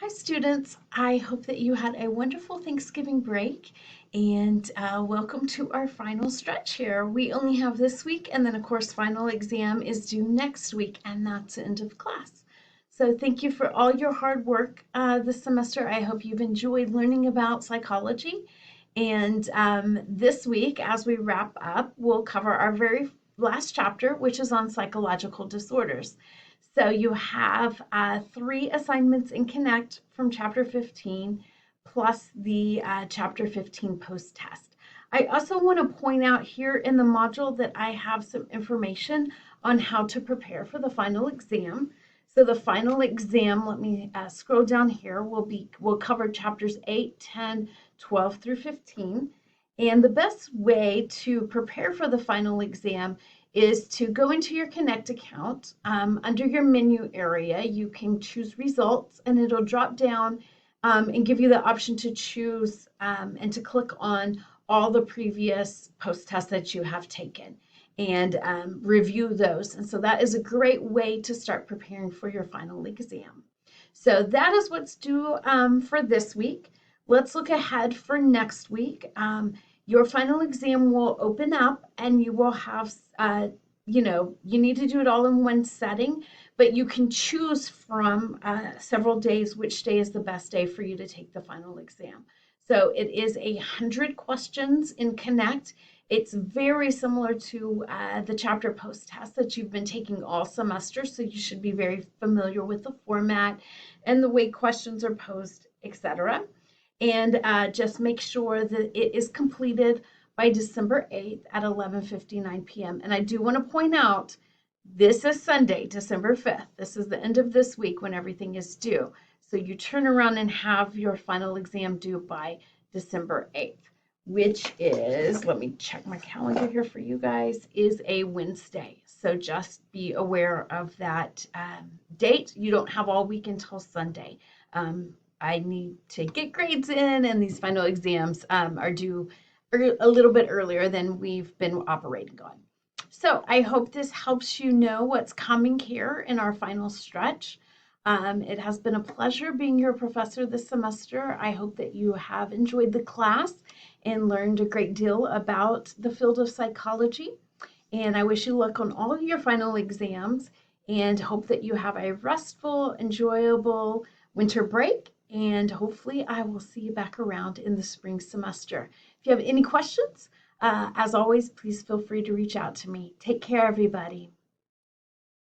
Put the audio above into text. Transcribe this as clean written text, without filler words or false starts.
Hi, students. I hope that you had a wonderful Thanksgiving break and welcome to our final stretch here. We only have this week, and then, of course, final exam is due next week, and that's the end of class. So, thank you for all your hard work this semester. I hope you've enjoyed learning about psychology. And this week, as we wrap up, we'll cover our very last chapter, which is on psychological disorders. So you have three assignments in Connect from Chapter 15, plus the Chapter 15 post-test. I also want to point out here in the module that I have some information on how to prepare for the final exam. So the final exam, let me scroll down here, will cover chapters 8, 10, 12 through 15. And the best way to prepare for the final exam is to go into your Connect account. Under your menu area, you can choose results, and it'll drop down and give you the option to choose and to click on all the previous post-tests that you have taken and review those. And so that is a great way to start preparing for your final exam. So that is what's due for this week. Let's look ahead for next week. Your final exam will open up and you will have, you need to do it all in one setting, but you can choose from several days which day is the best day for you to take the final exam. So it is 100 questions in Connect. It's very similar to the chapter post test that you've been taking all semester, so you should be very familiar with the format and the way questions are posed, etc. And just make sure that it is completed by December 8th at 11:59 p.m. And I do want to point out, this is Sunday, December 5th. This is the end of this week when everything is due. So you turn around and have your final exam due by December 8th, which is, let me check my calendar here for you guys, is a Wednesday. So just be aware of that date. You don't have all week until Sunday. I need to get grades in, and these final exams are due a little bit earlier than we've been operating on. So I hope this helps you know what's coming here in our final stretch. It has been a pleasure being your professor this semester. I hope that you have enjoyed the class and learned a great deal about the field of psychology. And I wish you luck on all of your final exams and hope that you have a restful, enjoyable winter break. And hopefully I will see you back around in the spring semester. If you have any questions, as always, please feel free to reach out to me. Take care, everybody.